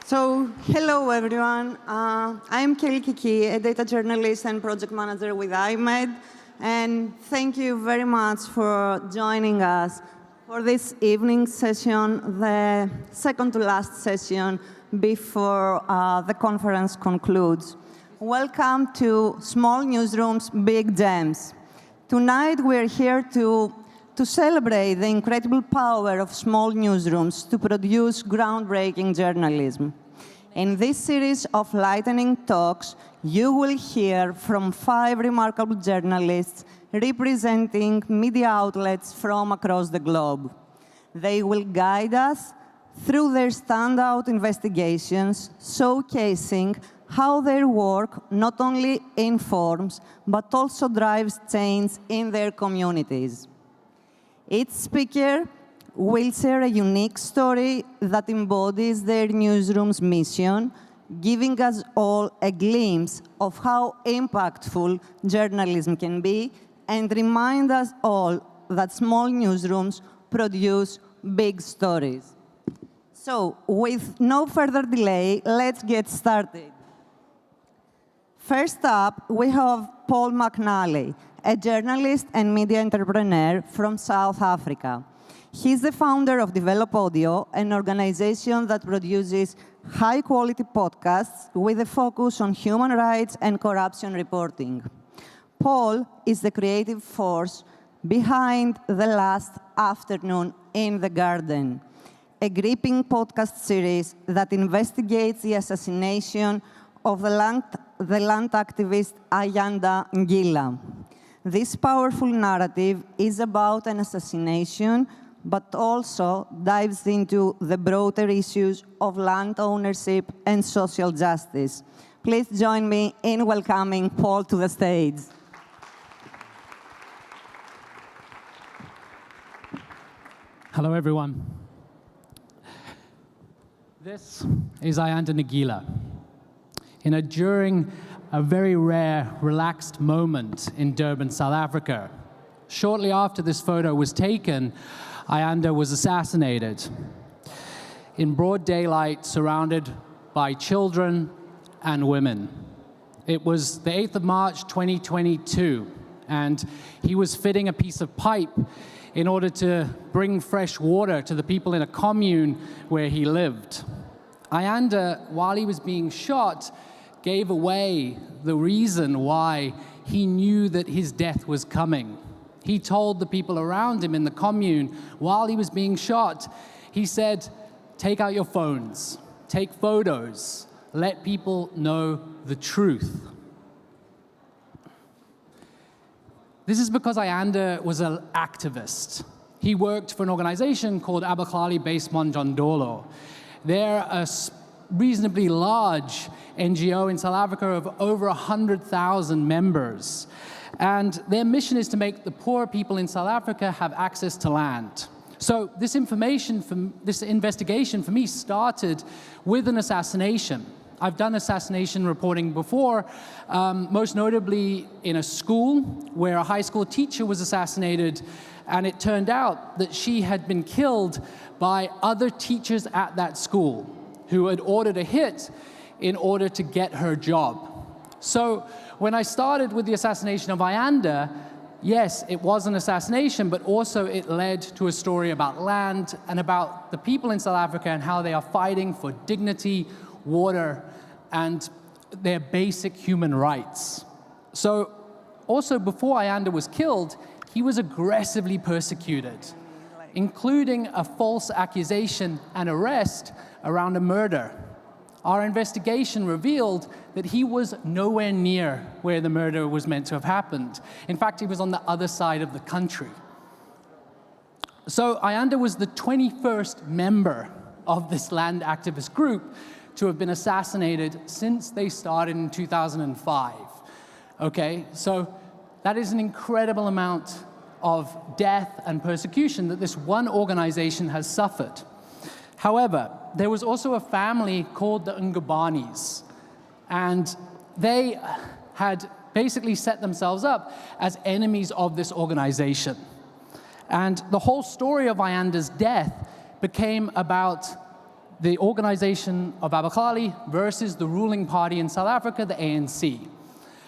Hello everyone. I'm Kelly Kiki, a data journalist and project manager with IMED, and thank you very much for joining us for this evening session, the second to last session before the conference concludes. Welcome to Small Newsrooms, Big Gems. Tonight we're here to celebrate the incredible power of small newsrooms to produce groundbreaking journalism. In this series of lightning talks, you will hear from 5 remarkable journalists representing media outlets from across the globe. They will guide us through their standout investigations, showcasing how their work not only informs, but also drives change in their communities. Each speaker will share a unique story that embodies their newsroom's mission, giving us all a glimpse of how impactful journalism can be and remind us all that small newsrooms produce big stories. So, with no further delay, let's get started. First up, we have Paul McNally, a journalist and media entrepreneur from South Africa. He's the founder of Develop Audio, an organization that produces high-quality podcasts with a focus on human rights and corruption reporting. Paul is the creative force behind The Last Afternoon in the Garden, a gripping podcast series that investigates the assassination of the land activist Ayanda Ngila. This powerful narrative is about an assassination, but also dives into the broader issues of land ownership and social justice. Please join me in welcoming Paul to the stage. Hello, everyone. This is Ayanda Ngila. During a very rare, relaxed moment in Durban, South Africa. Shortly after this photo was taken, Ayanda was assassinated in broad daylight, surrounded by children and women. It was the 8th of March, 2022, and he was fitting a piece of pipe in order to bring fresh water to the people in a commune where he lived. Ayanda, while he was being shot, gave away the reason why he knew that his death was coming. He told the people around him in the commune, while he was being shot, he said, take out your phones, take photos, let people know the truth. This is because Ayanda was an activist. He worked for an organization called Abahlali Base Monjondolo. They're a reasonably large NGO in South Africa of over 100,000 members. And their mission is to make the poor people in South Africa have access to land. So this investigation for me started with an assassination. I've done assassination reporting before, most notably in a school where a high school teacher was assassinated, and it turned out that she had been killed by other teachers at that school who had ordered a hit in order to get her job. So when I started with the assassination of Ayanda, yes, it was an assassination, but also it led to a story about land and about the people in South Africa and how they are fighting for dignity, water, and their basic human rights. So also before Ayanda was killed, he was aggressively persecuted, including a false accusation and arrest around a murder. Our investigation revealed that he was nowhere near where the murder was meant to have happened. In fact, he was on the other side of the country. So Ayanda was the 21st member of this land activist group to have been assassinated since they started in 2005. Okay, so that is an incredible amount of death and persecution that this one organization has suffered. However, there was also a family called the Ngabanis, and they had basically set themselves up as enemies of this organization. And the whole story of Ayanda's death became about the organization of Abaklali versus the ruling party in South Africa, the ANC.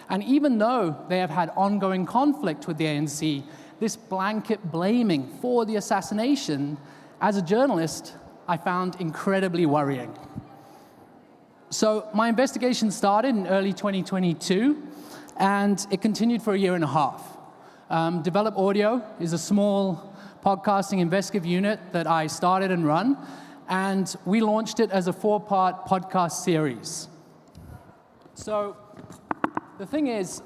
And even though they have had ongoing conflict with the ANC, this blanket blaming for the assassination, as a journalist, I found incredibly worrying. So my investigation started in early 2022, and it continued for a year and a half. Develop Audio is a small podcasting investigative unit that I started and run, and we launched it as a 4-part podcast series. So the thing is,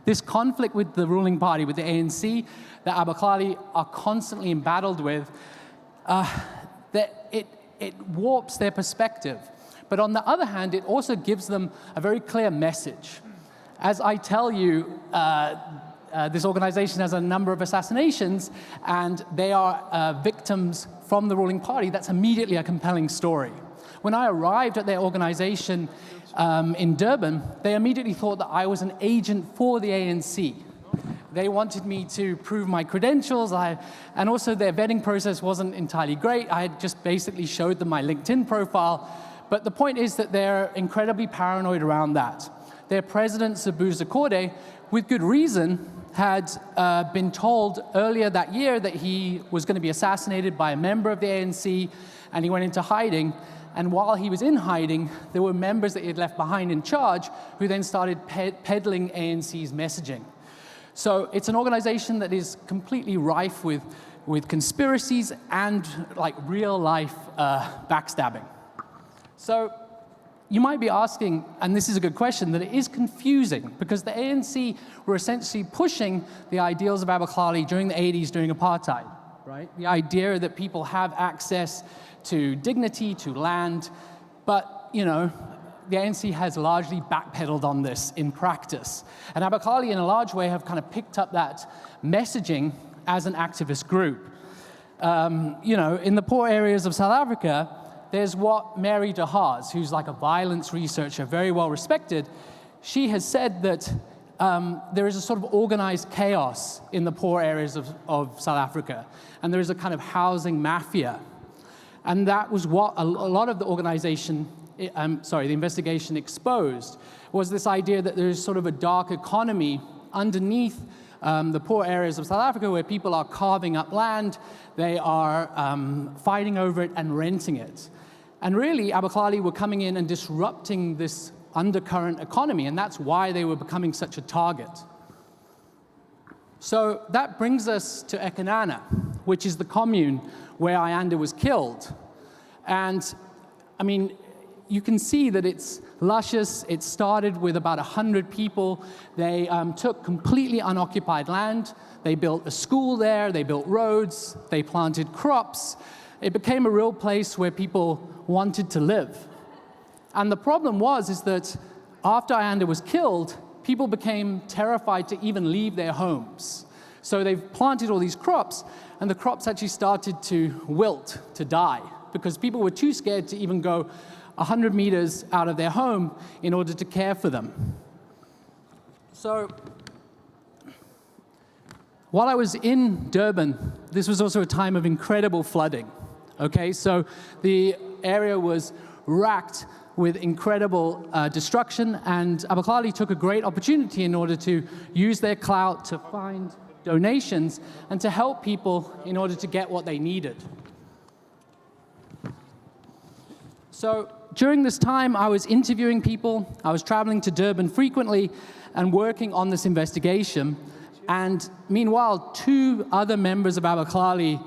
this conflict with the ruling party, with the ANC, that Abaklali are constantly embattled with, that it warps their perspective. But on the other hand, it also gives them a very clear message. As I tell you, this organization has a number of assassinations, and they are victims from the ruling party. That's immediately a compelling story. When I arrived at their organization in Durban, they immediately thought that I was an agent for the ANC. They wanted me to prove my credentials, and also their vetting process wasn't entirely great. I had just basically showed them my LinkedIn profile. But the point is that they're incredibly paranoid around that. Their president, Sabu Zakode, with good reason, had been told earlier that year that he was going to be assassinated by a member of the ANC, and he went into hiding. And while he was in hiding, there were members that he had left behind in charge who then started peddling ANC's messaging. So it's an organization that is completely rife with conspiracies and like real-life backstabbing. So you might be asking, and this is a good question, that it is confusing because the ANC were essentially pushing the ideals of Abaklali during the 80s, during apartheid, right? The idea that people have access to dignity, to land, but, you know, the ANC has largely backpedaled on this in practice. And Abaklali, in a large way, have kind of picked up that messaging as an activist group. You know, in the poor areas of South Africa, there's what Mary de Haas, who's like a violence researcher, very well respected, she has said that there is a sort of organized chaos in the poor areas of South Africa, and there is a kind of housing mafia. And that was what a lot of the organization, the investigation exposed, was this idea that there's sort of a dark economy underneath the poor areas of South Africa where people are carving up land, they are fighting over it and renting it. And really, Abaklali were coming in and disrupting this undercurrent economy, and that's why they were becoming such a target. So that brings us to Ekanana, which is the commune where Ayanda was killed. And, I mean, you can see that it's luscious. It started with about 100 people. They took completely unoccupied land. They built a school there. They built roads. They planted crops. It became a real place where people wanted to live. And the problem is that after Ayanda was killed, people became terrified to even leave their homes. So they've planted all these crops, and the crops actually started to wilt, to die, because people were too scared to even go 100 meters out of their home in order to care for them. So while I was in Durban, this was also a time of incredible flooding. Okay, so the area was racked with incredible destruction, and Abaklali took a great opportunity in order to use their clout to find donations and to help people in order to get what they needed. So during this time, I was interviewing people, I was traveling to Durban frequently and working on this investigation. And meanwhile, 2 other members of Abaklali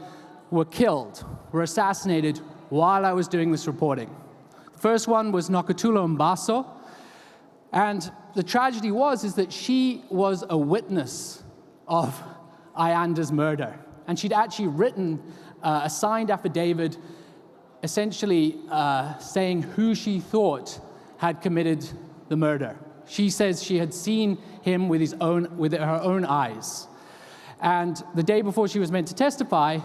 were killed, were assassinated while I was doing this reporting. The first one was Nokuthula Mbaso, and the tragedy is that she was a witness of Ayanda's murder. And she'd actually written a signed affidavit essentially saying who she thought had committed the murder. She says she had seen him with her own eyes. And the day before she was meant to testify,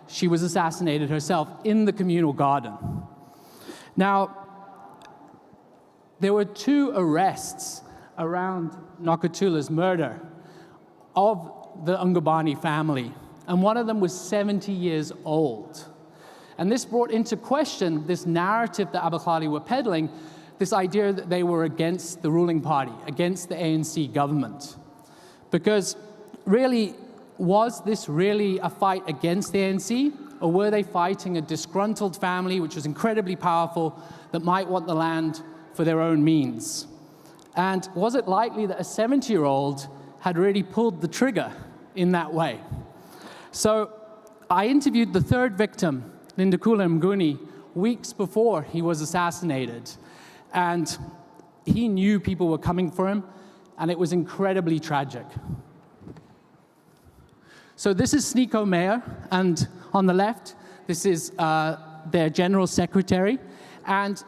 she was assassinated herself in the communal garden. Now, there were 2 arrests around Nokuthula's murder of the Ungubani family, and one of them was 70 years old. And this brought into question this narrative that Abaklali were peddling, this idea that they were against the ruling party, against the ANC government. Because really, was this really a fight against the ANC? Or were they fighting a disgruntled family, which was incredibly powerful, that might want the land for their own means? And was it likely that a 70-year-old had really pulled the trigger in that way? So I interviewed the third victim, Lindakula Mnguni, weeks before he was assassinated. And he knew people were coming for him, and it was incredibly tragic. So this is Sniko Mayor, and on the left, this is their general secretary. And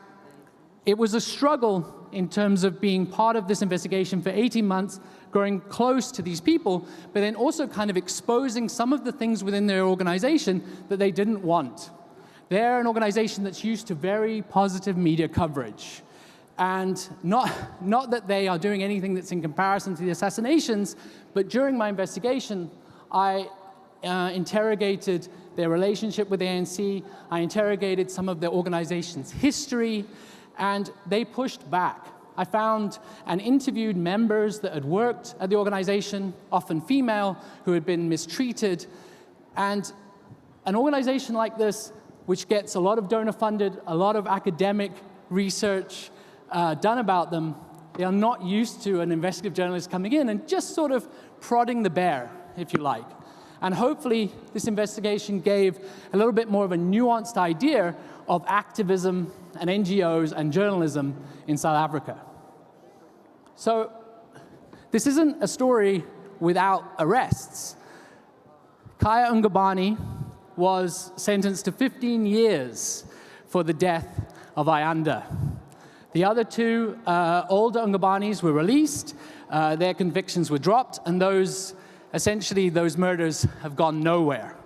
it was a struggle in terms of being part of this investigation for 18 months, growing close to these people, but then also kind of exposing some of the things within their organization that they didn't want. They're an organization that's used to very positive media coverage. And not that they are doing anything that's in comparison to the assassinations, but during my investigation, I interrogated their relationship with the ANC, I interrogated some of their organization's history, and they pushed back. I found and interviewed members that had worked at the organization, often female, who had been mistreated. And an organization like this, which gets a lot of donor funded, a lot of academic research done about them, they are not used to an investigative journalist coming in and just sort of prodding the bear, if you like. And hopefully, this investigation gave a little bit more of a nuanced idea of activism and NGOs and journalism in South Africa. So this isn't a story without arrests. Khaya Ungabani was sentenced to 15 years for the death of Ayanda. The other two older Ungabanis were released, their convictions were dropped, and essentially those murders have gone nowhere.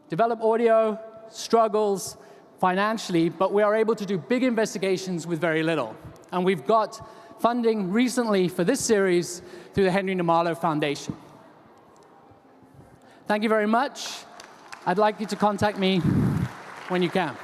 Develop Audio struggles financially, but we are able to do big investigations with very little. And we've got funding recently for this series through the Henry Namalo Foundation. Thank you very much. I'd like you to contact me when you can.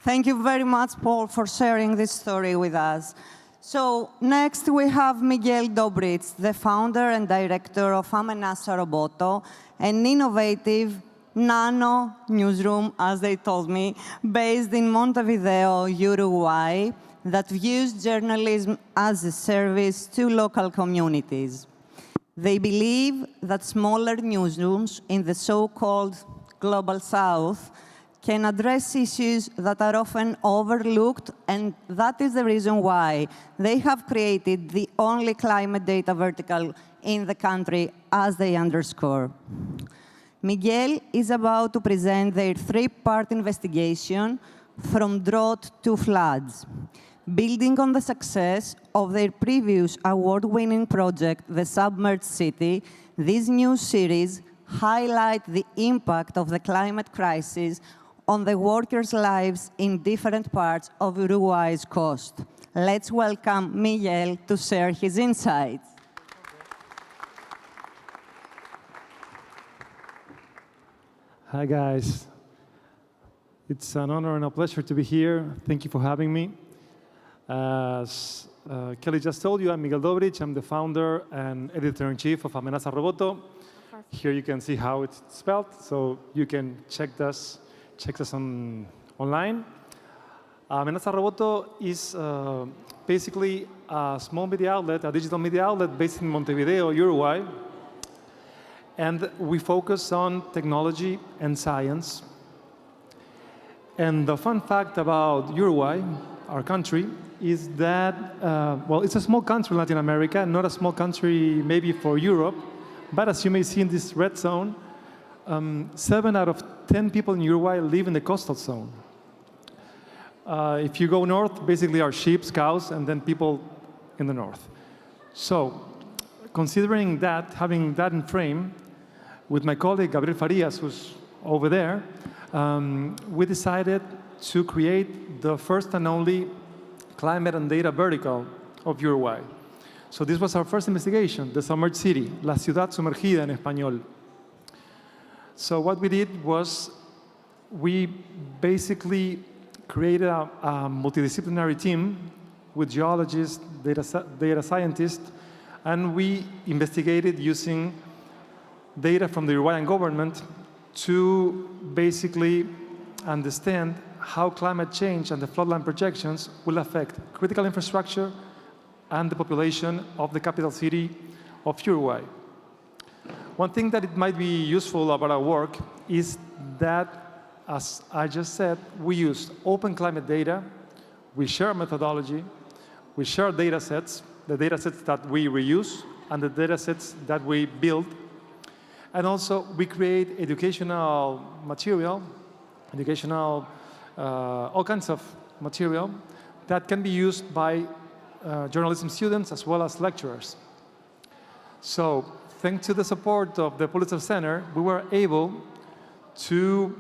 Thank you very much, Paul, for sharing this story with us. So next we have Miguel Dobrich, the founder and director of Amenaza Roboto, an innovative nano newsroom, as they told me, based in Montevideo, Uruguay, that views journalism as a service to local communities. They believe that smaller newsrooms in the so-called Global South can address issues that are often overlooked, and that is the reason why they have created the only climate data vertical in the country, as they underscore. Miguel is about to present their three-part investigation, From Drought to Floods. Building on the success of their previous award-winning project, The Submerged City, this new series highlights the impact of the climate crisis on the workers' lives in different parts of Uruguay's coast. Let's welcome Miguel to share his insights. Hi, guys. It's an honor and a pleasure to be here. Thank you for having me. As Kelly just told you, I'm Miguel Dobrich. I'm the founder and editor-in-chief of Amenaza Roboto. Here you can see how it's spelled, so you can check us online. Amenaza Roboto is basically a small media outlet, a digital media outlet based in Montevideo, Uruguay. And we focus on technology and science. And the fun fact about Uruguay, our country, is that, well, it's a small country in Latin America, not a small country maybe for Europe, but as you may see in this red zone, 7 out of 10 people in Uruguay live in the coastal zone. If you go north, basically are sheep, cows, and then people in the north. So, considering that, having that in frame, with my colleague Gabriel Farias, who's over there, we decided to create the first and only climate and data vertical of Uruguay. So this was our first investigation, the submerged city, La Ciudad Sumergida en español. So what we did was we basically created a multidisciplinary team with geologists, data scientists, and we investigated using data from the Uruguayan government to basically understand how climate change and the floodline projections will affect critical infrastructure and the population of the capital city of Uruguay. One thing that it might be useful about our work is that, as I just said, we use open climate data, we share methodology, we share data sets, the data sets that we reuse and the data sets that we build. And also we create educational material, all kinds of material that can be used by journalism students as well as lecturers. So thanks to the support of the Pulitzer Center, we were able to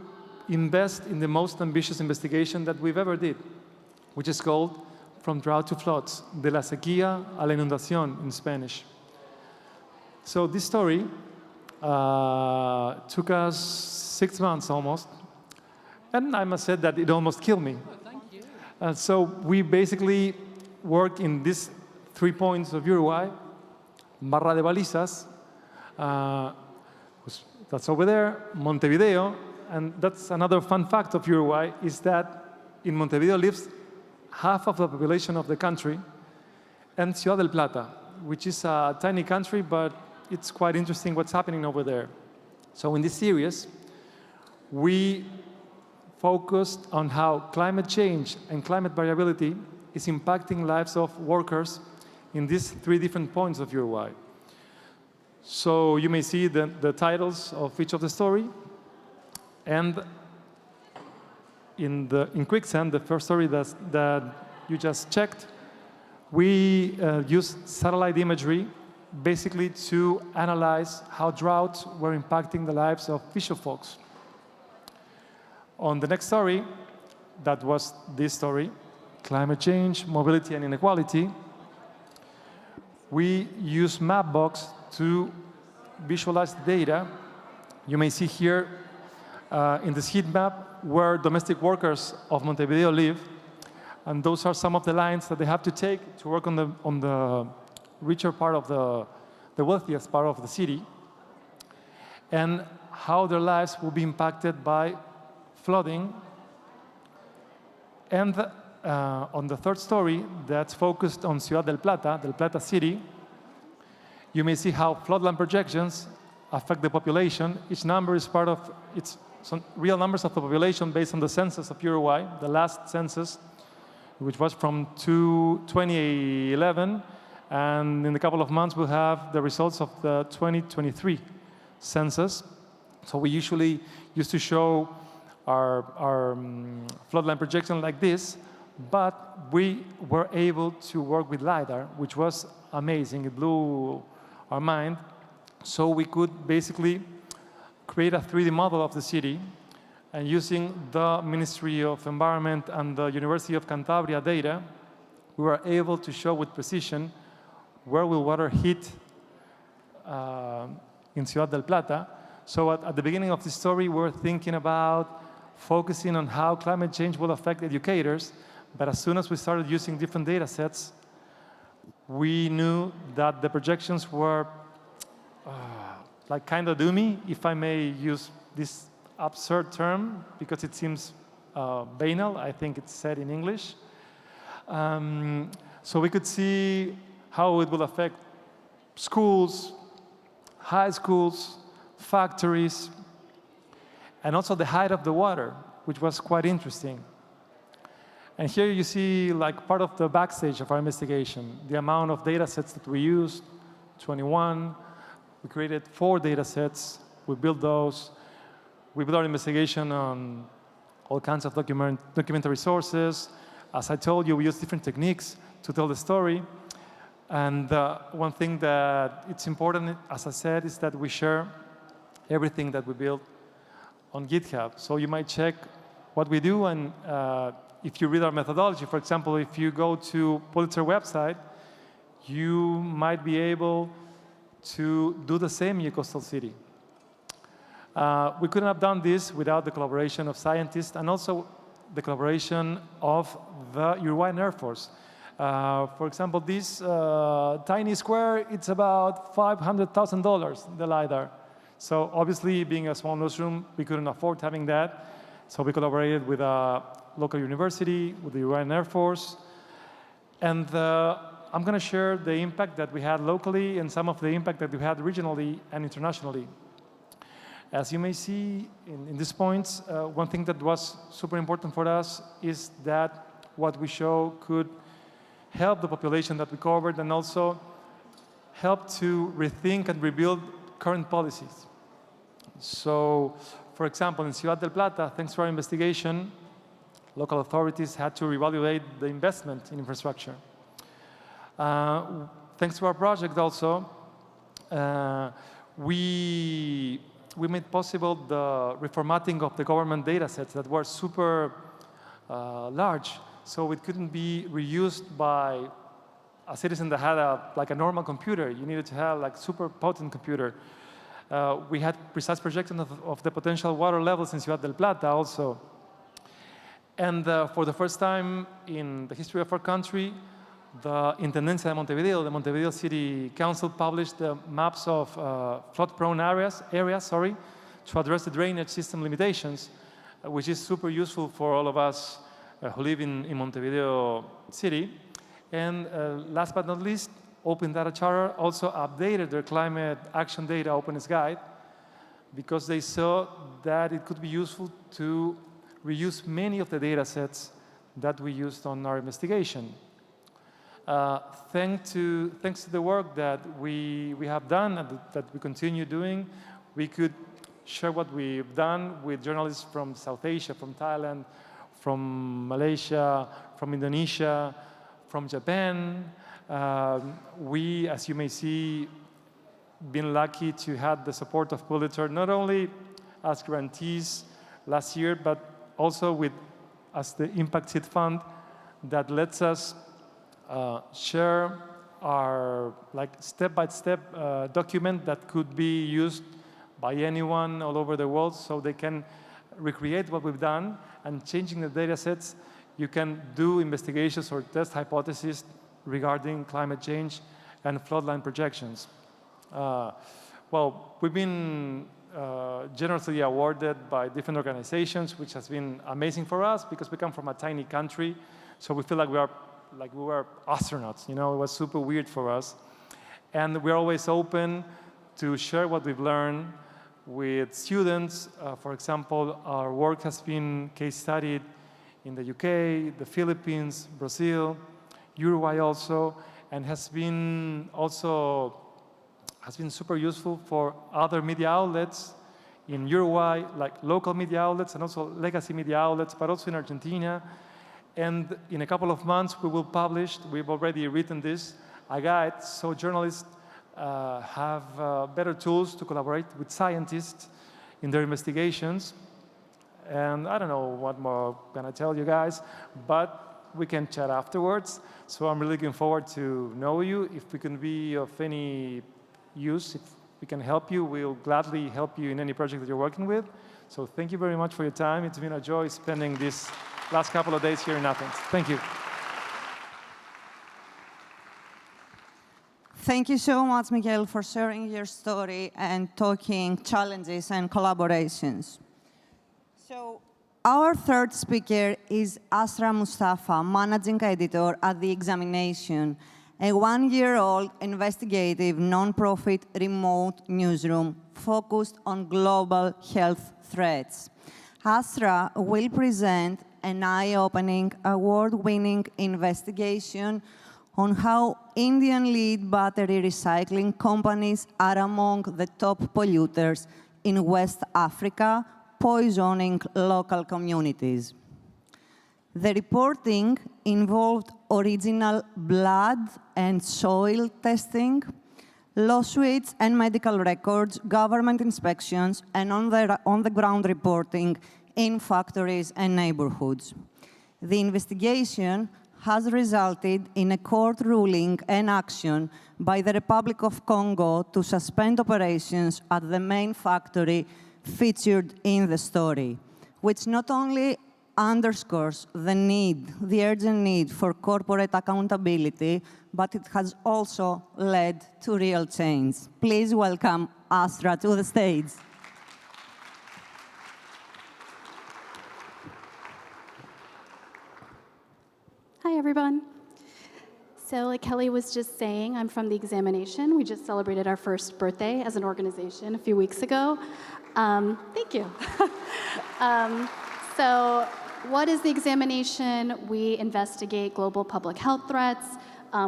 invest in the most ambitious investigation that we've ever did, which is called From Drought to Floods, de la sequía a la inundación in Spanish. So this story took us 6 months almost, and I must say that it almost killed me. Oh, thank you. So we basically work in these 3 points of Uruguay, Barra de Balizas, that's over there, Montevideo, and that's another fun fact of Uruguay, is that in Montevideo lives half of the population of the country, and Ciudad del Plata, which is a tiny country, but it's quite interesting what's happening over there. So in this series, we focused on how climate change and climate variability is impacting lives of workers in these 3 different points of Uruguay. So you may see the titles of each of the story, and in Quicksand, the first story that you just checked, we used satellite imagery basically to analyze how droughts were impacting the lives of fisher folks. On the next story, that was this story, Climate Change, Mobility and Inequality, we use Mapbox to visualize the data. You may see here in this heat map where domestic workers of Montevideo live, and those are some of the lines that they have to take to work on the richer part of the wealthiest part of the city, and how their lives will be impacted by flooding. And on the third story, that's focused on Ciudad del Plata city, you may see how floodline projections affect the population. Each number is part of, it's some real numbers of the population based on the census of Uruguay, the last census, which was from 2011, and in a couple of months we'll have the results of the 2023 census. So we usually used to show our floodline projection like this, but we were able to work with LiDAR, which was amazing. It blew our mind. So we could basically create a 3D model of the city, and using the Ministry of Environment and the University of Cantabria data, we were able to show with precision where will water hit in Ciudad del Plata. So at the beginning of the story, we were thinking about focusing on how climate change will affect educators, but as soon as we started using different data sets, we knew that the projections were like kind of doomy, if I may use this absurd term, because it seems banal. I think it's said in English. So we could see how it will affect schools, high schools, factories, and also the height of the water, which was quite interesting. And here you see like part of the backstage of our investigation, the amount of data sets that we used, 21. We created 4 data sets. We built those. We built our investigation on all kinds of documentary sources. As I told you, we use different techniques to tell the story. And one thing that it's important, as I said, is that we share everything that we build on GitHub. So you might check what we do, and if you read our methodology, for example, if you go to Pulitzer website, you might be able to do the same in your coastal city. We couldn't have done this without the collaboration of scientists and also the collaboration of the Uruguayan Air Force. For example, this tiny square, it's about $500,000, the LiDAR. So obviously, being a small newsroom, we couldn't afford having that. So we collaborated with a local university, with the Uruguayan Air Force. And I'm going to share the impact that we had locally and some of the impact that we had regionally and internationally. As you may see in these points, one thing that was super important for us is that what we show could help the population that we covered and also help to rethink and rebuild current policies. So, for example, in Ciudad del Plata, thanks to our investigation, local authorities had to reevaluate the investment in infrastructure. Thanks to our project also, we made possible the reformatting of the government data sets that were super large, so it couldn't be reused by a citizen that had like a normal computer. You needed to have like super potent computer. We had precise projection of the potential water levels in Ciudad del Plata also. And for the first time in the history of our country, the Intendencia de Montevideo, the Montevideo City Council, published the maps of flood-prone areas, to address the drainage system limitations, which is super useful for all of us who live in Montevideo City. And last but not least, Open Data Charter also updated their climate action data openness guide because they saw that it could be useful to reuse many of the data sets that we used on our investigation. Thanks to the work that we have done and that we continue doing, we could share what we've done with journalists from South Asia, from Thailand, from Malaysia, from Indonesia, from Japan. We, as you may see, been lucky to have the support of Pulitzer, not only as grantees last year, but also as the Impact Seed Fund that lets us share our step-by-step document that could be used by anyone all over the world, so they can recreate what we've done. And changing the data sets, you can do investigations or test hypotheses regarding climate change and floodline projections. Well, we've been generously awarded by different organizations, which has been amazing for us because we come from a tiny country, so we feel like we were astronauts. You know, it was super weird for us, and we're always open to share what we've learned with students. For example, our work has been case studied in the UK, the Philippines, Brazil, Uruguay also, and has been super useful for other media outlets in Uruguay, like local media outlets and also legacy media outlets, but also in Argentina. And in a couple of months, we will publish, we've already written this, a guide, so journalists have better tools to collaborate with scientists in their investigations. And I don't know what more can I tell you guys, but we can chat afterwards. So I'm really looking forward to know you. If we can be of any use, if we can help you, we'll gladly help you in any project that you're working with. So thank you very much for your time. It's been a joy spending this last couple of days here in Athens. Thank you. Thank you so much, Miguel, for sharing your story and talking challenges and collaborations. So our third speaker is Asra Mustafa, managing editor at The Examination, a one-year-old investigative non-profit remote newsroom focused on global health threats. Asra will present an eye-opening, award-winning investigation on how Indian lead battery recycling companies are among the top polluters in West Africa, poisoning local communities. The reporting involved original blood and soil testing, lawsuits and medical records, government inspections, and on-the-ground reporting in factories and neighborhoods. The investigation has resulted in a court ruling and action by the Republic of Congo to suspend operations at the main factory featured in the story, which not only underscores the urgent need for corporate accountability, but it has also led to real change. Please welcome Astra to the stage. Hi, everyone. So like Kelly was just saying, I'm from the examination. We just celebrated our first birthday as an organization a few weeks ago. Thank you. So what is the examination? We investigate global public health threats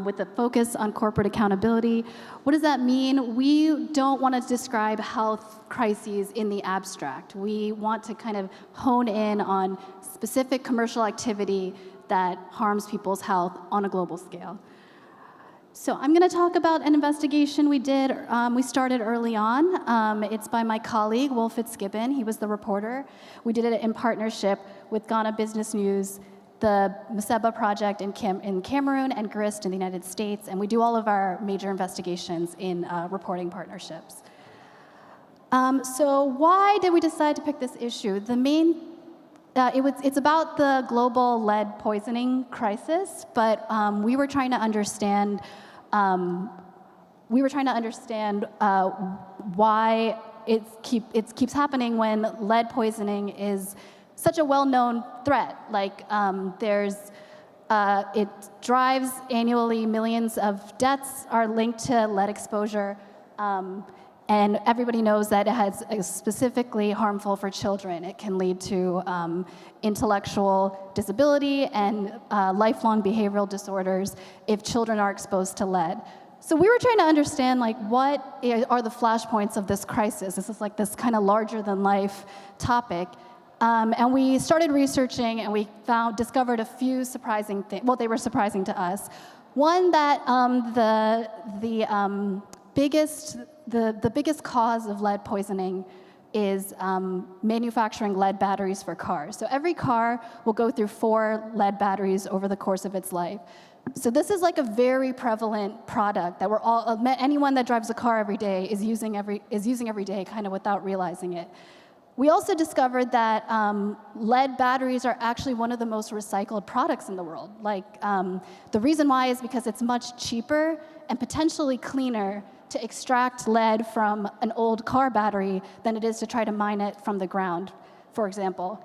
with a focus on corporate accountability. What does that mean? We don't want to describe health crises in the abstract. We want to kind of hone in on specific commercial activity that harms people's health on a global scale. So I'm going to talk about an investigation we did. We started early on. It's by my colleague, Will Fitzgibbon. He was the reporter. We did it in partnership with Ghana Business News, the Maseba Project in Cameroon, and GRIST in the United States. And we do all of our major investigations in reporting partnerships. So why did we decide to pick this issue? The main it's about the global lead poisoning crisis, but we were trying to understand why it keeps happening when lead poisoning is such a well-known threat. Like it drives annually millions of deaths are linked to lead exposure. And everybody knows that it's specifically harmful for children. It can lead to intellectual disability and lifelong behavioral disorders if children are exposed to lead. So we were trying to understand, like, what are the flashpoints of this crisis? This is like this kind of larger-than-life topic. And we started researching, and we discovered a few surprising things. Well, they were surprising to us. One, that the biggest cause of lead poisoning is manufacturing lead batteries for cars. So every car will go through 4 lead batteries over the course of its life. So this is like a very prevalent product that anyone that drives a car every day is using every day, kind of without realizing it. We also discovered that lead batteries are actually one of the most recycled products in the world. Like, the reason why is because it's much cheaper and potentially cleaner to extract lead from an old car battery than it is to try to mine it from the ground, for example.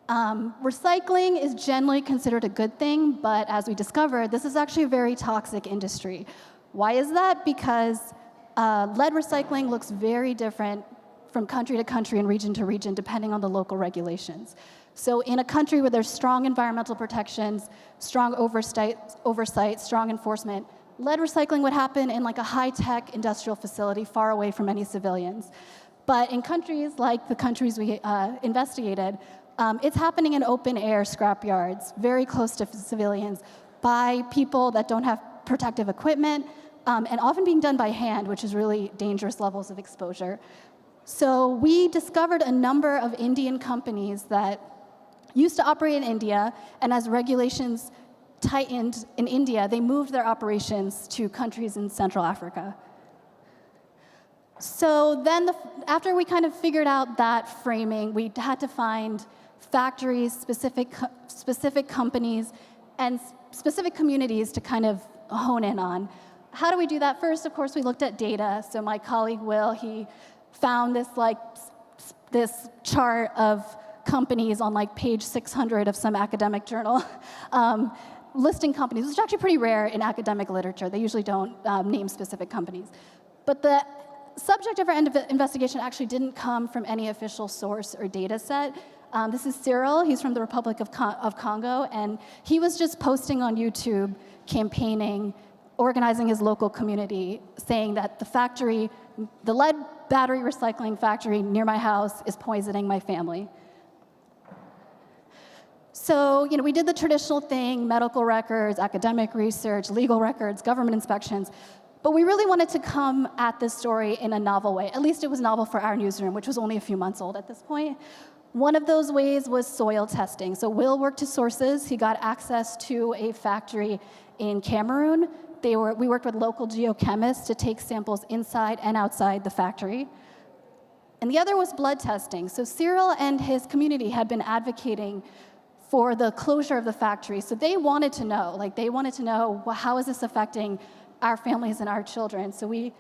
Recycling is generally considered a good thing, but as we discovered, this is actually a very toxic industry. Why is that? Because lead recycling looks very different from country to country and region to region, depending on the local regulations. So in a country where there's strong environmental protections, strong oversight, strong enforcement, lead recycling would happen in like a high-tech industrial facility far away from any civilians. But in countries like the countries we investigated, it's happening in open-air scrap yards, very close to civilians, by people that don't have protective equipment, and often being done by hand, which is really dangerous levels of exposure. So we discovered a number of Indian companies that used to operate in India, and as regulations tightened in India, they moved their operations to countries in Central Africa. So then after we kind of figured out that framing, we had to find factories, specific companies, and specific communities to kind of hone in on. How do we do that? First, of course, we looked at data. So my colleague Will, he found this chart of companies on like page 600 of some academic journal, listing companies, which is actually pretty rare in academic literature. They usually don't name specific companies. But the subject of our investigation actually didn't come from any official source or data set. This is Cyril. He's from the Republic of Congo, and he was just posting on YouTube, campaigning, organizing his local community, saying that the lead battery recycling factory near my house is poisoning my family. So, we did the traditional thing, medical records, academic research, legal records, government inspections, but we really wanted to come at this story in a novel way. At least it was novel for our newsroom, which was only a few months old at this point. One of those ways was soil testing. So Will worked his sources. He got access to a factory in Cameroon. We worked with local geochemists to take samples inside and outside the factory. And the other was blood testing. So Cyril and his community had been advocating for the closure of the factory. So they wanted to know, well, how is this affecting our families and our children? So we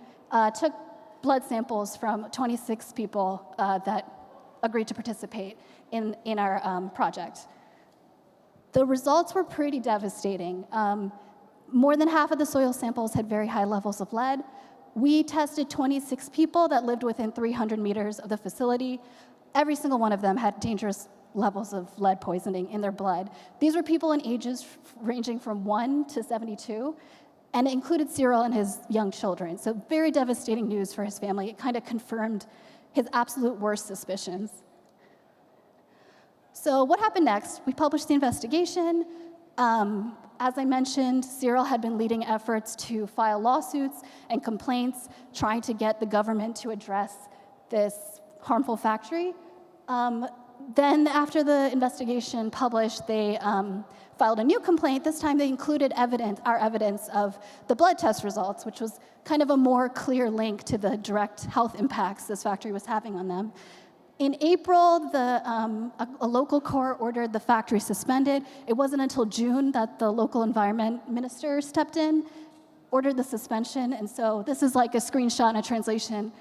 took blood samples from 26 people that agreed to participate in our project. The results were pretty devastating. More than half of the soil samples had very high levels of lead. We tested 26 people that lived within 300 meters of the facility. Every single one of them had dangerous levels of lead poisoning in their blood. These were people in ages ranging from 1 to 72, and it included Cyril and his young children. So very devastating news for his family. It kind of confirmed his absolute worst suspicions. So what happened next? We published the investigation. As I mentioned, Cyril had been leading efforts to file lawsuits and complaints, trying to get the government to address this harmful factory. Then after the investigation published, they filed a new complaint. This time they included our evidence of the blood test results, which was kind of a more clear link to the direct health impacts this factory was having on them. In April, a local court ordered the factory suspended. It wasn't until June that the local environment minister stepped in, ordered the suspension, and so this is like a screenshot and a translation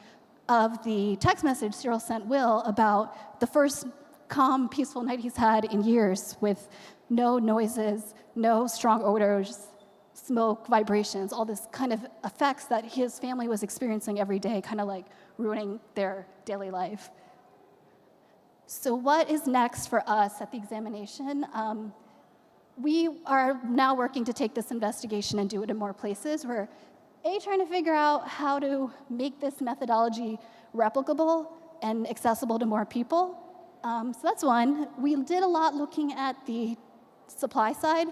of the text message Cyril sent Will about the first calm, peaceful night he's had in years with no noises, no strong odors, smoke, vibrations, all this kind of effects that his family was experiencing every day, kind of like ruining their daily life. So what is next for us at the examination? We are now working to take this investigation and do it in more places. We're trying to figure out how to make this methodology replicable and accessible to more people. So that's one. We did a lot looking at the supply side.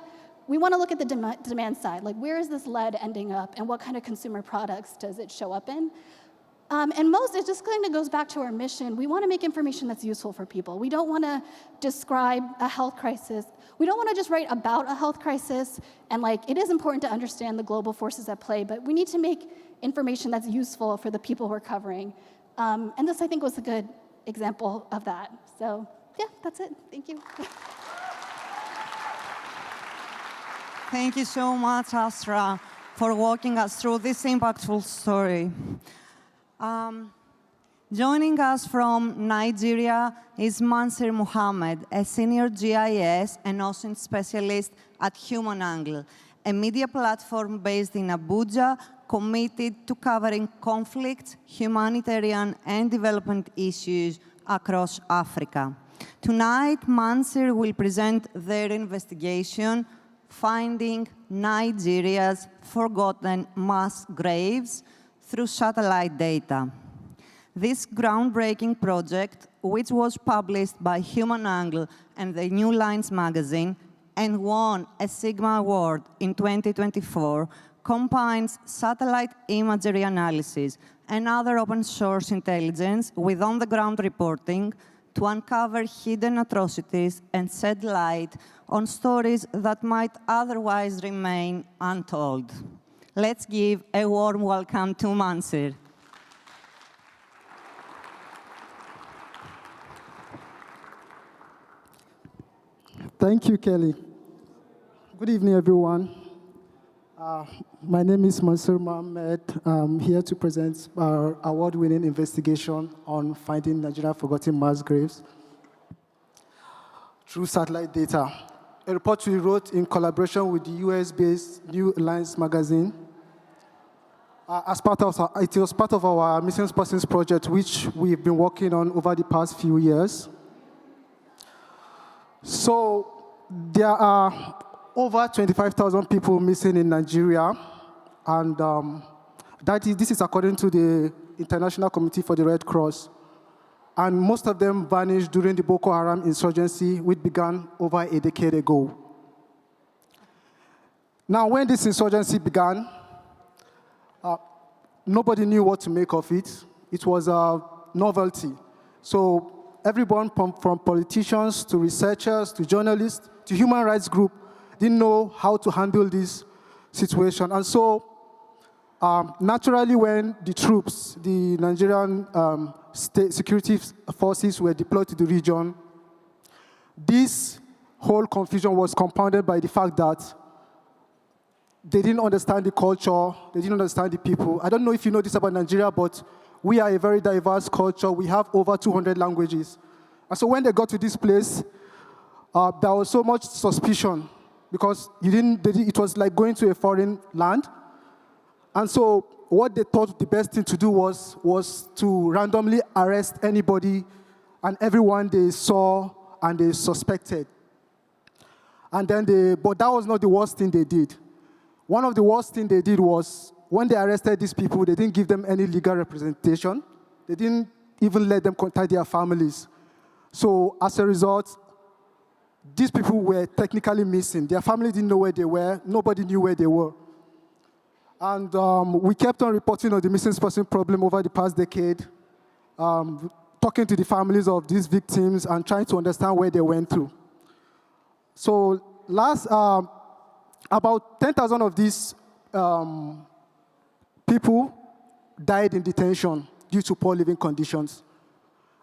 We want to look at the demand side, like where is this lead ending up and what kind of consumer products does it show up in? And it just kind of goes back to our mission. We want to make information that's useful for people. We don't want to describe a health crisis. We don't want to just write about a health crisis. And it is important to understand the global forces at play, but we need to make information that's useful for the people we're covering. And this, I think, was a good example of that. So, yeah, that's it. Thank you. Thank you so much, Astra, for walking us through this impactful story. Joining us from Nigeria is Mansur Muhammad, a senior GIS and OSINT specialist at Human Angle, a media platform based in Abuja committed to covering conflicts, humanitarian and development issues across Africa. Tonight, Mansur will present their investigation, Finding Nigeria's Forgotten Mass Graves through satellite data. This groundbreaking project, which was published by Human Angle and the New Lines magazine and won a Sigma Award in 2024, combines satellite imagery analysis and other open source intelligence with on-the-ground reporting to uncover hidden atrocities and shed light on stories that might otherwise remain untold. Let's give a warm welcome to Mansur. Thank you, Kelly. Good evening, everyone. My name is Mansur Mohammed. I'm here to present our award-winning investigation on finding Nigerian forgotten mass graves through satellite data. A report we wrote in collaboration with the US-based New Lines magazine. It was part of our Missing Persons project, which we've been working on over the past few years. So there are over 25,000 people missing in Nigeria, and this is according to the International Committee for the Red Cross. And most of them vanished during the Boko Haram insurgency, which began over a decade ago. Now, when this insurgency began, nobody knew what to make of it. It was a novelty. So everyone from politicians to researchers to journalists to human rights groups didn't know how to handle this situation. And so naturally when the troops, the Nigerian state security forces were deployed to the region. This whole confusion was compounded by the fact that they didn't understand the culture, they didn't understand the people. I don't know if you know this about Nigeria, but we are a very diverse culture. We have over 200 languages. And so when they got to this place, there was so much suspicion because it was like going to a foreign land. And so what they thought the best thing to do was to randomly arrest anybody and everyone they saw and they suspected. And then but that was not the worst thing they did. One of the worst things they did was when they arrested these people, they didn't give them any legal representation. They didn't even let them contact their families. So as a result, these people were technically missing. Their family didn't know where they were. Nobody knew where they were. And we kept on reporting on the missing person problem over the past decade, talking to the families of these victims and trying to understand where they went to. So about 10,000 of these people died in detention due to poor living conditions.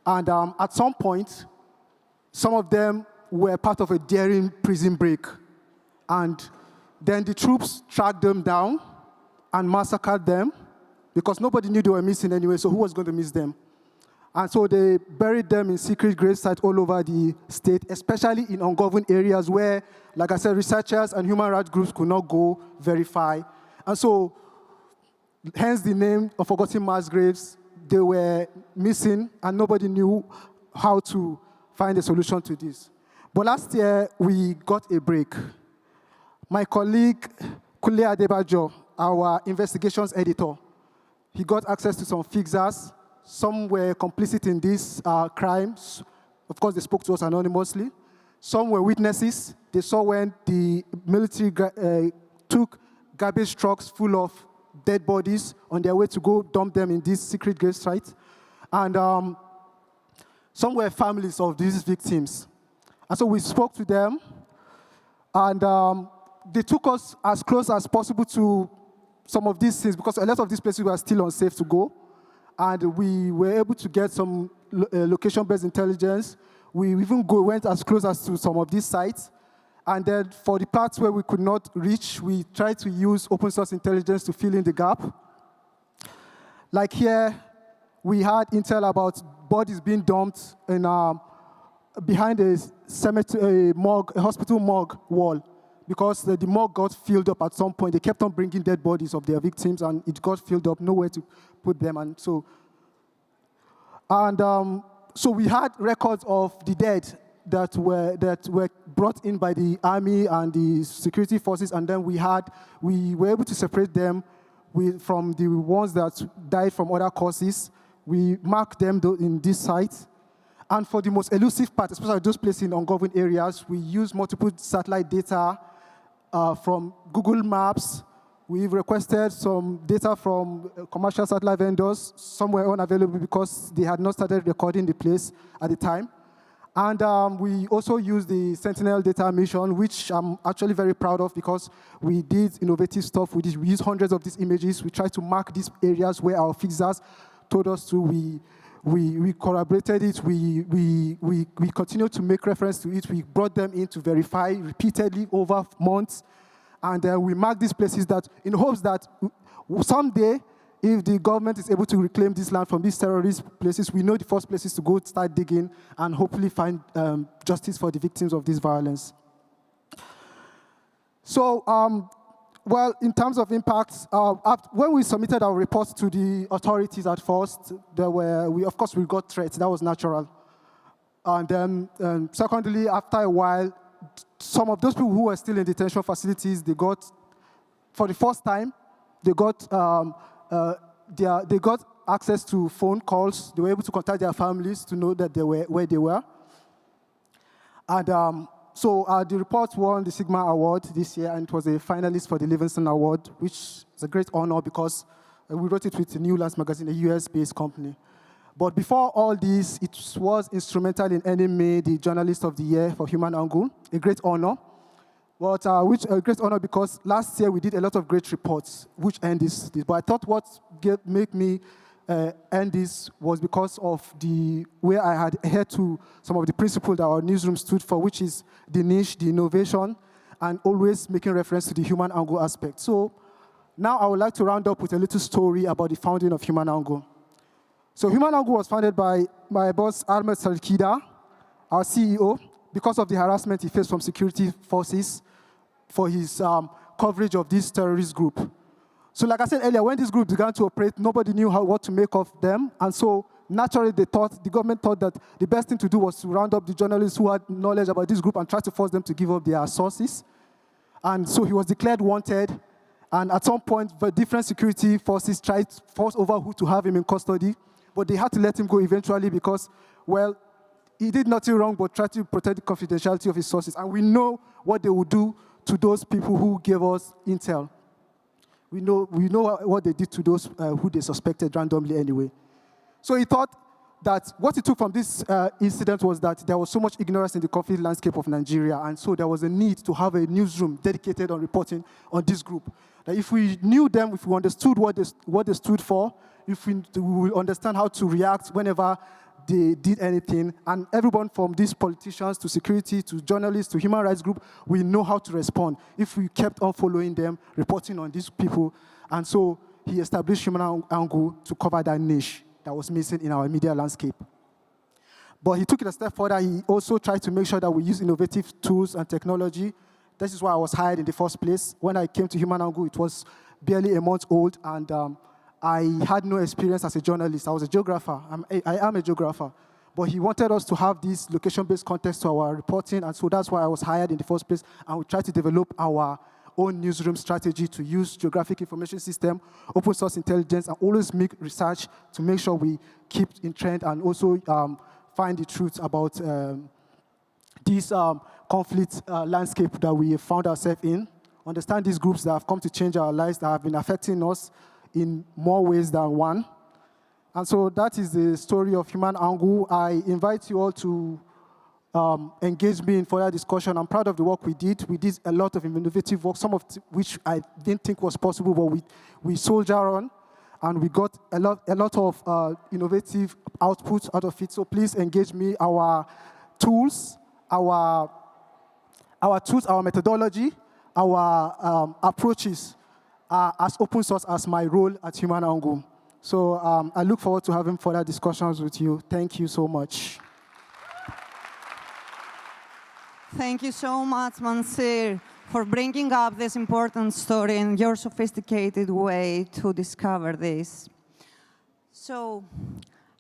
And at some point, some of them were part of a daring prison break. And then the troops tracked them down and massacred them because nobody knew they were missing anyway, so who was going to miss them? And so they buried them in secret grave sites all over the state, especially in ungoverned areas where, like I said, researchers and human rights groups could not go verify. And so, hence the name of Forgotten Mass Graves. They were missing, and nobody knew how to find a solution to this. But last year, we got a break. My colleague, Kunle Adebajo, our investigations editor, he got access to some fixers. Some were complicit in these crimes. Of course, they spoke to us anonymously. Some were witnesses. They saw when the military took garbage trucks full of dead bodies on their way to go dump them in these secret grave sites. And some were families of these victims. And so we spoke to them, and they took us as close as possible to some of these things because a lot of these places were still unsafe to go. And we were able to get some location-based intelligence. We even went as close as to some of these sites. And then for the parts where we could not reach, we tried to use open source intelligence to fill in the gap. Like here, we had intel about bodies being dumped in, behind a cemetery, a hospital morgue wall, because the morgue got filled up at some point. They kept on bringing dead bodies of their victims, and it got filled up, nowhere to put them. And so we had records of the dead that were brought in by the army and the security forces, and then we were able to separate them from the ones that died from other causes. We marked them in this site. And for the most elusive part, especially those places in ungoverned areas, we use multiple satellite data from Google Maps. We've requested some data from commercial satellite vendors. Some were unavailable because they had not started recording the place at the time. And we also used the Sentinel data mission, which I'm actually very proud of because we did innovative stuff. We used hundreds of these images. We tried to mark these areas where our fixers told us to. We corroborated it. We continued to make reference to it. We brought them in to verify repeatedly over months. And we marked these places that, in hopes that someday, if the government is able to reclaim this land from these terrorist places, we know the first places to go start digging and hopefully find justice for the victims of this violence. So, well, in terms of impacts, when we submitted our reports to the authorities at first, of course, we got threats. That was natural. And then, secondly, after a while, some of those people who were still in detention facilities, for the first time, they got access to phone calls. They were able to contact their families to know that where they were. And so the report won the Sigma Award this year, and it was a finalist for the Livingston Award, which is a great honor because we wrote it with the Newsrooms magazine, a US-based company. But before all this, it was instrumental in earning me the Journalist of the Year for Human Angle, a great honor. But a great honor because last year we did a lot of great reports, which earned this. But I thought what made me end this was because of the way I had adhered to some of the principles that our newsroom stood for, which is the niche, the innovation, and always making reference to the human angle aspect. So now I would like to round up with a little story about the founding of Human Angle. So Human Angle was founded by my boss, Ahmed Salkida, our CEO, because of the harassment he faced from security forces for his coverage of this terrorist group. So like I said earlier, when this group began to operate, nobody knew what to make of them. And so naturally, the government thought that the best thing to do was to round up the journalists who had knowledge about this group and try to force them to give up their sources. And so he was declared wanted. And at some point, the different security forces tried to force over who to have him in custody. But they had to let him go eventually because, well, he did nothing wrong but tried to protect the confidentiality of his sources. And we know what they would do to those people who gave us intel. We know what they did to those who they suspected randomly anyway. So he thought that what he took from this incident was that there was so much ignorance in the conflict landscape of Nigeria, and so there was a need to have a newsroom dedicated on reporting on this group. That if we knew them, if we understood what they stood for, if we would understand how to react whenever they did anything, and everyone from these politicians to security to journalists to human rights group, we know how to respond if we kept on following them, reporting on these people. And so he established Human Angle to cover that niche that was missing in our media landscape. But he took it a step further. He also tried to make sure that we use innovative tools and technology. This is why I was hired in the first place. When I came to Human Angle, it was barely a month old, and I had no experience as a journalist. I was a geographer. I am a geographer. But he wanted us to have this location-based context to our reporting, and so that's why I was hired in the first place. And we tried to develop our own newsroom strategy to use geographic information system, open source intelligence, and always make research to make sure we keep in trend and also find the truth about this conflict landscape that we found ourselves in, understand these groups that have come to change our lives, that have been affecting us in more ways than one. And so that is the story of Human Angle. I invite you all to engage me in further discussion. I'm proud of the work we did. We did a lot of innovative work, some of which I didn't think was possible, but we soldier on, and we got a lot of innovative outputs out of it. So please engage me. Our tools, our methodology, our approaches are as open source as my role at Human Angle. So I look forward to having further discussions with you. Thank you so much. Thank you so much, Mansur, for bringing up this important story in your sophisticated way to discover this. So,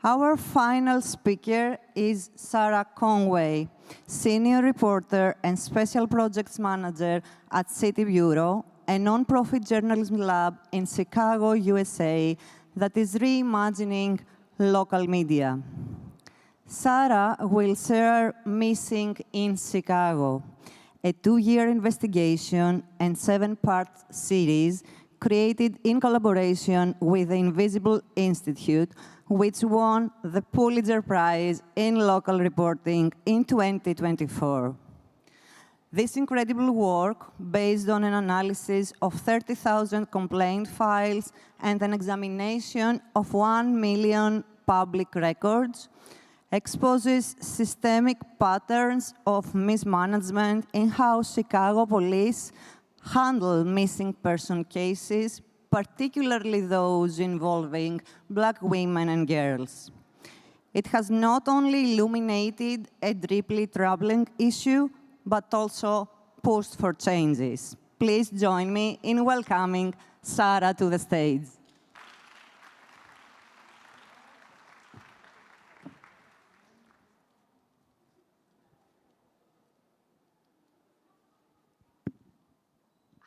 our final speaker is Sarah Conway, Senior Reporter and Special Projects Manager at City Bureau, a non-profit journalism lab in Chicago, USA, that is reimagining local media. Sarah will share Missing in Chicago, a 2-year investigation and 7-part series created in collaboration with the Invisible Institute, which won the Pulitzer Prize in Local Reporting in 2024. This incredible work, based on an analysis of 30,000 complaint files and an examination of 1 million public records, exposes systemic patterns of mismanagement in how Chicago police handle missing person cases, particularly those involving Black women and girls. It has not only illuminated a deeply troubling issue, but also pushed for changes. Please join me in welcoming Sarah to the stage.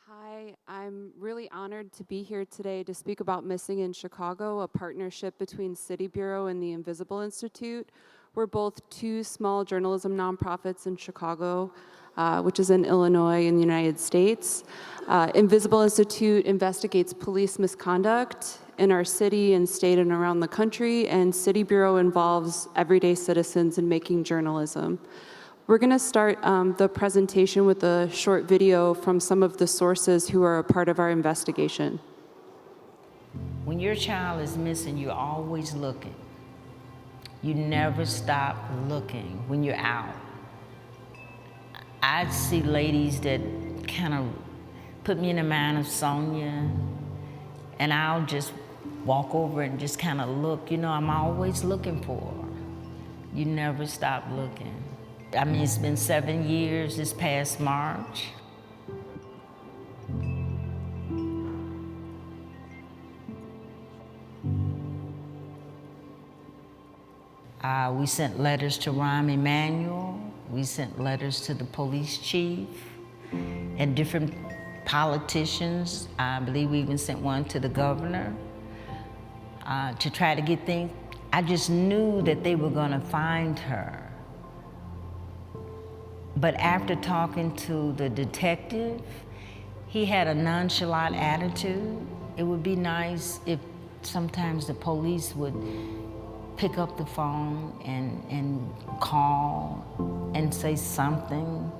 Hi, I'm really honored to be here today to speak about Missing in Chicago, a partnership between City Bureau and the Invisible Institute. We're both 2 small journalism nonprofits in Chicago, which is in Illinois in the United States. Invisible Institute investigates police misconduct in our city and state and around the country, and City Bureau involves everyday citizens in making journalism. We're going to start the presentation with a short video from some of the sources who are a part of our investigation. When your child is missing, you're always looking. You never stop looking when you're out. I see ladies that kind of put me in the mind of Sonia, and I'll just walk over and just kind of look. You know, I'm always looking for her. You never stop looking. I mean, it's been 7 years this past March. We sent letters to Rahm Emanuel. We sent letters to the police chief and different politicians. I believe we even sent one to the governor to try to get things. I just knew that they were going to find her. But after talking to the detective, he had a nonchalant attitude. It would be nice if sometimes the police would pick up the phone and call and say something.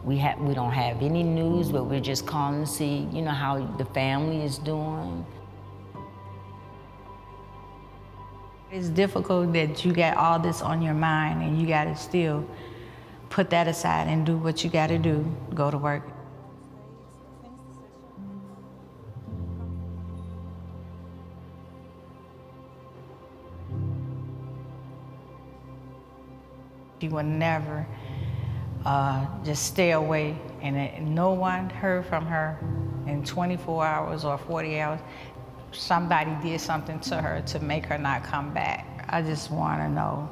We don't have any news, but we're just calling to see, you know, how the family is doing. It's difficult that you got all this on your mind and you got to still put that aside and do what you got to do, go to work. She would never just stay away, and no one heard from her in 24 hours or 40 hours. Somebody did something to her to make her not come back. I just want to know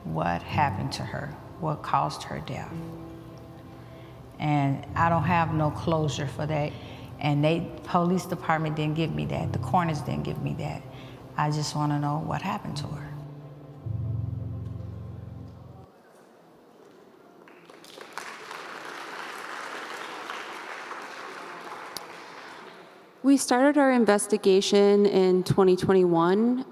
what happened to her, what caused her death. And I don't have no closure for that. And the police department didn't give me that. The coroners didn't give me that. I just want to know what happened to her. We started our investigation in 2021.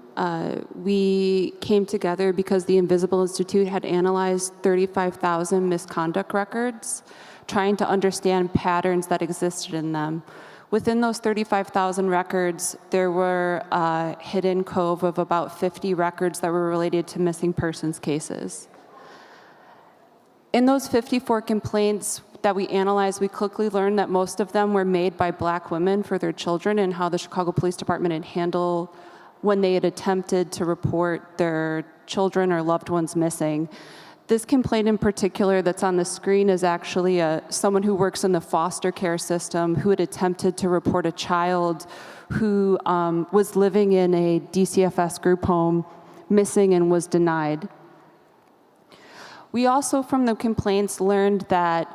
We came together because the Invisible Institute had analyzed 35,000 misconduct records, trying to understand patterns that existed in them. Within those 35,000 records, there were a hidden cove of about 50 records that were related to missing persons cases. In those 54 complaints that we analyzed, we quickly learned that most of them were made by Black women for their children and how the Chicago Police Department had handled when they had attempted to report their children or loved ones missing. This complaint in particular that's on the screen is actually someone who works in the foster care system who had attempted to report a child who was living in a DCFS group home missing and was denied. We also, from the complaints, learned that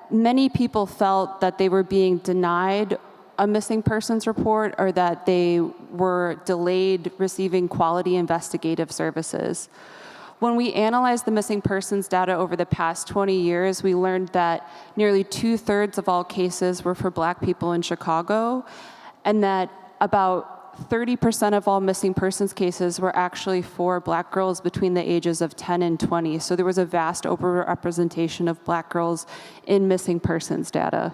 many people felt that they were being denied a missing persons report or that they were delayed receiving quality investigative services. When we analyzed the missing persons data over the past 20 years, we learned that nearly 2/3 of all cases were for Black people in Chicago, and that about 30% of all missing persons cases were actually for Black girls between the ages of 10 and 20. So there was a vast overrepresentation of Black girls in missing persons data.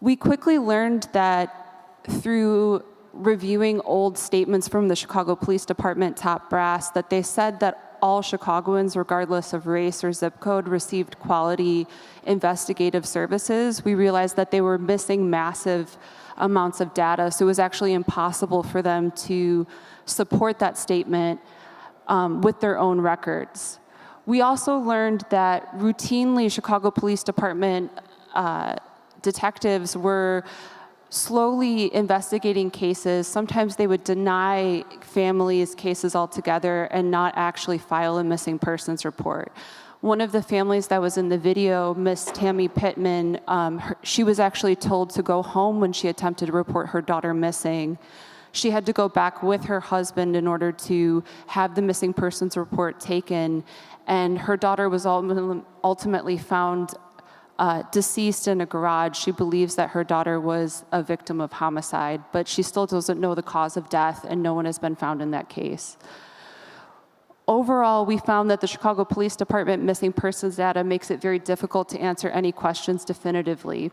We quickly learned that through reviewing old statements from the Chicago Police Department top brass that they said that all Chicagoans, regardless of race or zip code, received quality investigative services. We realized that they were missing massive amounts of data, so it was actually impossible for them to support that statement with their own records. We also learned that routinely Chicago Police Department detectives were slowly investigating cases. Sometimes they would deny families cases altogether and not actually file a missing persons report. One of the families that was in the video, Miss Tammy Pittman, she was actually told to go home when she attempted to report her daughter missing. She had to go back with her husband in order to have the missing persons report taken, and her daughter was ultimately found deceased in a garage. She believes that her daughter was a victim of homicide, but she still doesn't know the cause of death, and no one has been found in that case. Overall, we found that the Chicago Police Department missing persons data makes it very difficult to answer any questions definitively.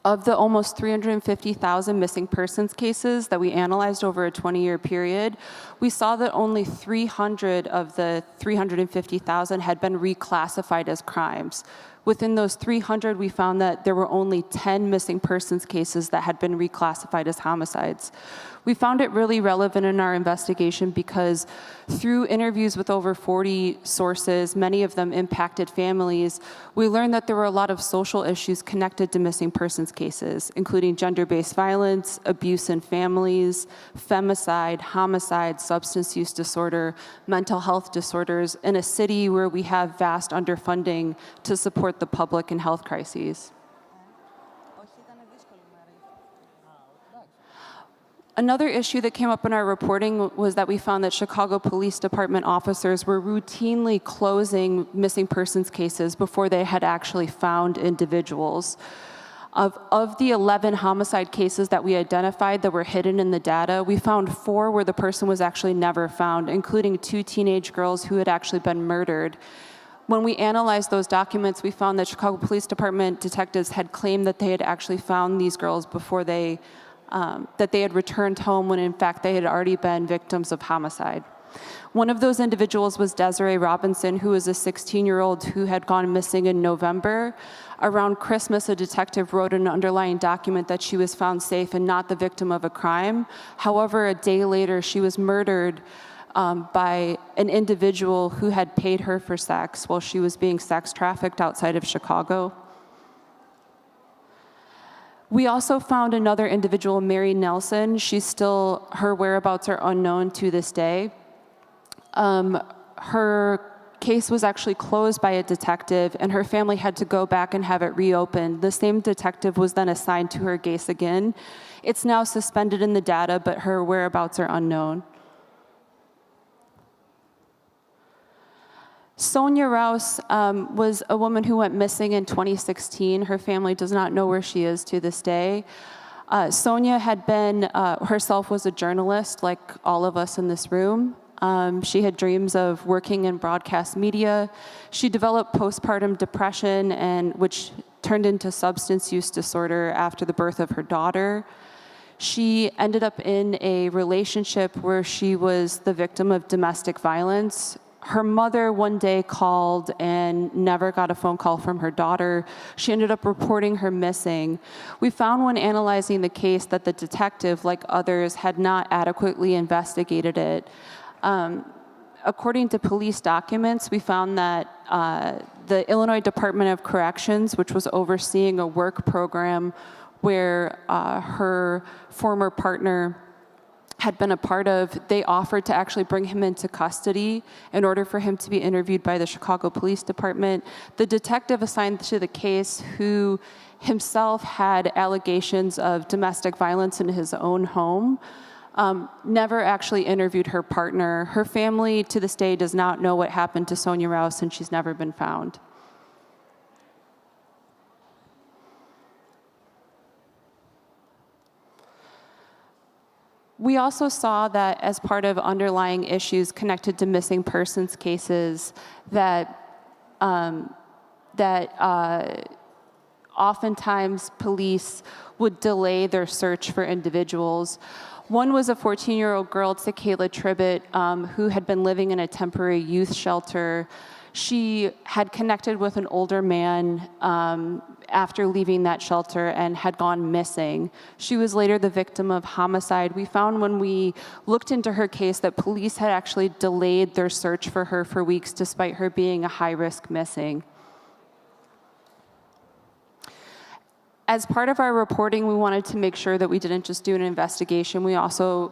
Of the almost 350,000 missing persons cases that we analyzed over a 20-year period, we saw that only 300 of the 350,000 had been reclassified as crimes. Within those 300, we found that there were only 10 missing persons cases that had been reclassified as homicides. We found it really relevant in our investigation because through interviews with over 40 sources, many of them impacted families, we learned that there were a lot of social issues connected to missing persons cases, including gender-based violence, abuse in families, femicide, homicide, substance use disorder, mental health disorders, in a city where we have vast underfunding to support the public in health crises. Another issue that came up in our reporting was that we found that Chicago Police Department officers were routinely closing missing persons cases before they had actually found individuals. Of the 11 homicide cases that we identified that were hidden in the data, we found 4 where the person was actually never found, including 2 teenage girls who had actually been murdered. When we analyzed those documents, we found that Chicago Police Department detectives had claimed that they had actually found these girls before that they had returned home when in fact they had already been victims of homicide. One of those individuals was Desiree Robinson, who was a 16-year-old who had gone missing in November. Around Christmas, a detective wrote an underlying document that she was found safe and not the victim of a crime. However, a day later, she was murdered by an individual who had paid her for sex while she was being sex trafficked outside of Chicago. We also found another individual, Mary Nelson. Her whereabouts are unknown to this day. Her case was actually closed by a detective, and her family had to go back and have it reopened. The same detective was then assigned to her case again. It's now suspended in the data, but her whereabouts are unknown. Sonia Rouse was a woman who went missing in 2016. Her family does not know where she is to this day. Sonia had been, herself was a journalist like all of us in this room. She had dreams of working in broadcast media. She developed postpartum depression, which turned into substance use disorder after the birth of her daughter. She ended up in a relationship where she was the victim of domestic violence. Her mother one day called and never got a phone call from her daughter. She ended up reporting her missing. We found when analyzing the case that the detective, like others, had not adequately investigated it. According to police documents, we found that the Illinois Department of Corrections, which was overseeing a work program where her former partner had been a part of, they offered to actually bring him into custody in order for him to be interviewed by the Chicago Police Department. The detective assigned to the case, who himself had allegations of domestic violence in his own home, never actually interviewed her partner. Her family to this day does not know what happened to Sonia Rouse, and she's never been found. We also saw that as part of underlying issues connected to missing persons cases, that oftentimes police would delay their search for individuals. One was a 14-year-old girl, Tequila Tribbett, who had been living in a temporary youth shelter. She had connected with an older man after leaving that shelter and had gone missing. She was later the victim of homicide. We found when we looked into her case that police had actually delayed their search for her for weeks despite her being a high-risk missing. As part of our reporting, we wanted to make sure that we didn't just do an investigation. We also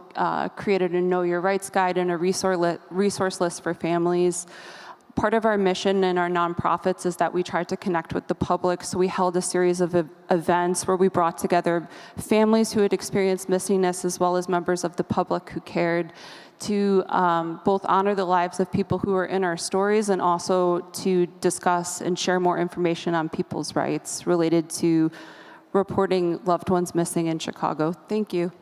created a Know Your Rights guide and a resource list for families. Part of our mission and our nonprofits is that we try to connect with the public, so we held a series of events where we brought together families who had experienced missingness as well as members of the public who cared, to both honor the lives of people who are in our stories and also to discuss and share more information on people's rights related to reporting loved ones missing in Chicago. Thank you.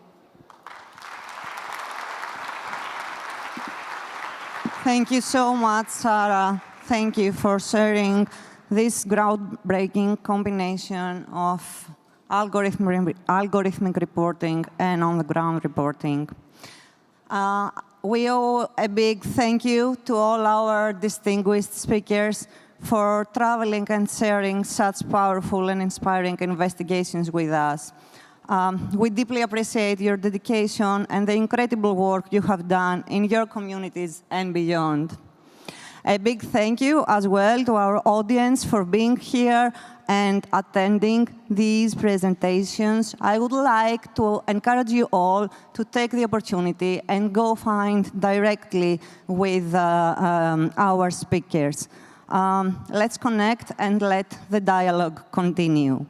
Thank you so much, Sarah. Thank you for sharing this groundbreaking combination of algorithmic reporting, and on-the-ground reporting. We owe a big thank you to all our distinguished speakers for traveling and sharing such powerful and inspiring investigations with us. We deeply appreciate your dedication and the incredible work you have done in your communities and beyond. A big thank you as well to our audience for being here and attending these presentations. I would like to encourage you all to take the opportunity and go find directly with our speakers. Let's connect and let the dialogue continue.